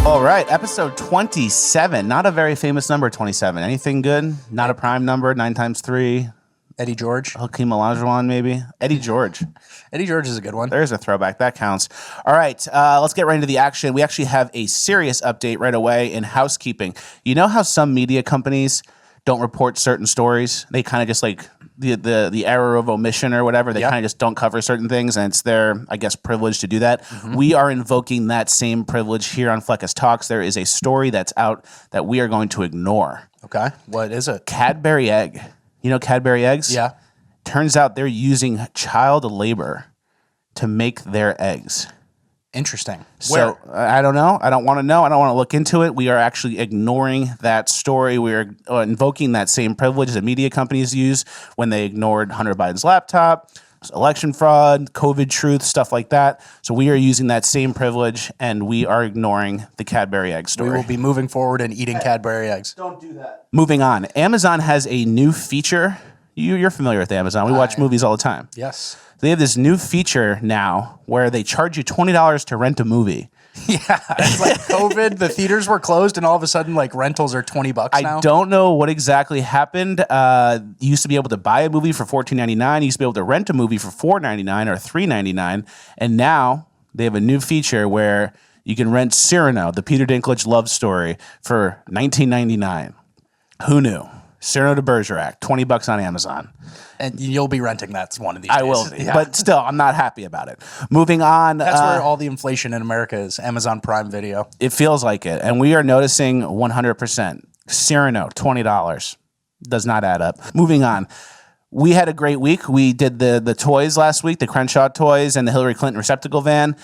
All right, episode 27. Not a very famous number, 27. Anything good? Not a prime number, 9 times 3. Eddie George. Hakeem Olajuwon, maybe. Eddie George. Eddie George is a good one. There's a throwback. That counts. All right, let's get right into the action. We actually have a serious update right away in housekeeping. You know how some media companies don't report certain stories? They kind of just like the error of omission or whatever. They kind of just don't cover certain things, and it's their, I guess, privilege to do that. Mm-hmm. We are invoking that same privilege here on Fleckus Talks. There is a story that's out that we are going to ignore. Okay. What is it? Cadbury egg. You know Cadbury eggs? Yeah. Turns out they're using child labor to make their eggs. Interesting. So I don't know. I don't want to know. I don't want to look into it. We are actually ignoring that story. We are invoking that same privilege that media companies use when they ignored Hunter Biden's laptop, election fraud, COVID truth, stuff like that. So we are using that same privilege, and we are ignoring the Cadbury egg story. We will be moving forward and eating Cadbury eggs. Don't do that. Moving on. Amazon has a new feature. You're familiar with Amazon. We watch movies all the time. Yes. They have this new feature now where they charge you $20 to rent a movie. Yeah, it's like COVID. The theaters were closed, and all of a sudden, like rentals are $20 now. I don't know what exactly happened. You used to be able to buy a movie for $14.99. You used to be able to rent a movie for $4.99 or $3.99, and now they have a new feature where you can rent Cyrano, the Peter Dinklage love story, for $19.99. Who knew? Cyrano de Bergerac, $20 on Amazon. And you'll be renting that one of these days. I will be, but still, I'm not happy about it. Moving on. That's where all the inflation in America is, Amazon Prime Video. It feels like it. And we are noticing 100%. Cyrano, $20. Does not add up. Moving on. We had a great week. We did the toys last week, the Crenshaw toys and the Hillary Clinton receptacle van.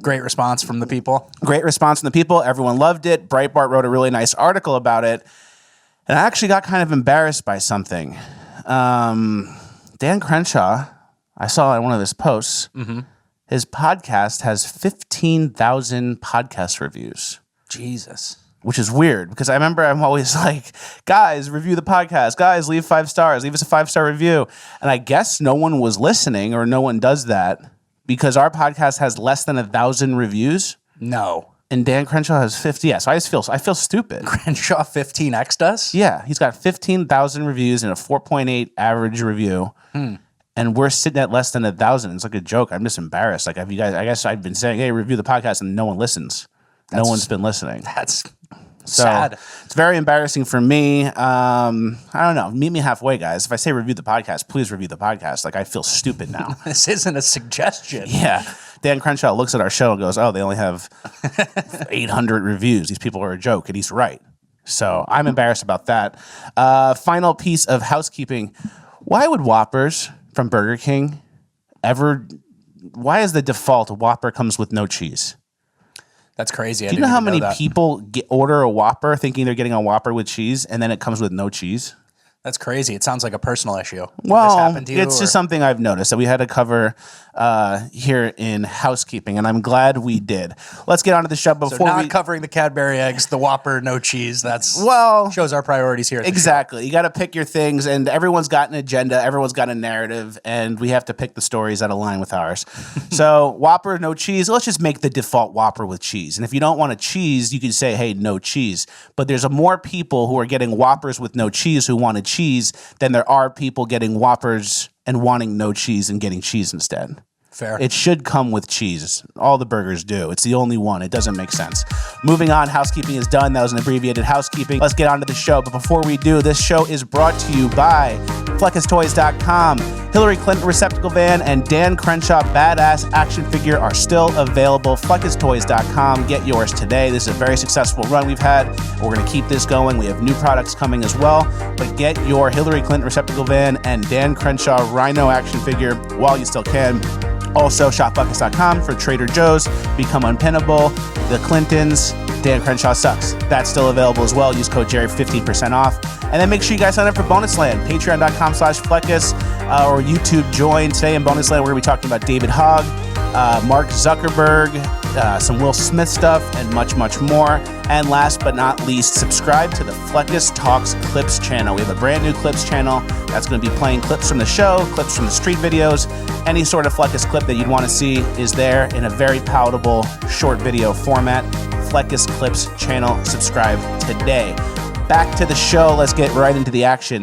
Great response from the people. Great response from the people. Everyone loved it. Breitbart wrote a really nice article about it. And I actually got kind of embarrassed by something. Dan Crenshaw, I saw in one of his posts, his podcast has 15,000 podcast reviews. Jesus. Which is weird because I remember I'm always like, guys, review the podcast. Guys, leave 5 stars. Leave us a 5-star review. And I guess no one was listening or no one does that because our podcast has less than 1,000 reviews. No. And Dan Crenshaw has 50. Yeah, so I feel stupid. Crenshaw 15X does? Yeah, he's got 15,000 reviews and a 4.8 average review. And we're sitting at less than 1,000. It's like a joke. I'm just embarrassed. Like, have you guys? I guess I've been saying, hey, review the podcast, and no one listens. No one's been listening. That's sad. It's very embarrassing for me. I don't know. Meet me halfway, guys. If I say review the podcast, please review the podcast. Like, I feel stupid now. This isn't a suggestion. Yeah. Dan Crenshaw looks at our show and goes, oh, they only have 800 reviews. These people are a joke. And he's right. So I'm embarrassed about that. Final piece of housekeeping. Why would Whoppers from Burger King why is the default Whopper comes with no cheese? That's crazy. Do you know how many people order a Whopper thinking they're getting a Whopper with cheese and then it comes with no cheese? That's crazy. It sounds like a personal issue. Well, it's just something I've noticed that we had to cover here in housekeeping, and I'm glad we did. Let's get on to the show. Before covering the Cadbury eggs, the Whopper, no cheese. That's shows our priorities here. Exactly. You got to pick your things, and everyone's got an agenda. Everyone's got a narrative, and we have to pick the stories that align with ours. So Whopper, no cheese. Let's just make the default Whopper with cheese. And if you don't want a cheese, you can say, hey, no cheese. But there's more people who are getting Whoppers with no cheese who want a cheese than there are people getting Whoppers and wanting no cheese and getting cheese instead. Fair. It should come with cheese. All the burgers do. It's the only one. It doesn't make sense. Moving on, housekeeping is done. That was an abbreviated housekeeping. Let's get on to the show. But before we do, this show is brought to you by FleckusToys.com. Hillary Clinton receptacle van and Dan Crenshaw badass action figure are still available. FleckusToys.com. Get yours today. This is a very successful run we've had. We're going to keep this going. We have new products coming as well. But get your Hillary Clinton receptacle van and Dan Crenshaw Rhino action figure while you still can. Also, shopbuckets.com for Trader Joe's, Become Unpinnable, The Clintons, Dan Crenshaw Sucks. That's still available as well. Use code Jerry for 15% off. And then make sure you guys sign up for Bonus Land, patreon.com/Fleckus, or YouTube join. Today in Bonus Land, we're going to be talking about David Hogg, Mark Zuckerberg, some Will Smith stuff, and much, much more. And last but not least, subscribe to the Fleckus Talks Clips channel. We have a brand new Clips channel that's going to be playing clips from the show, clips from the street videos. Any sort of Fleckus clip that you'd want to see is there in a very palatable short video format. Fleckus Clips channel. Subscribe today. Back to the show. Let's get right into the action.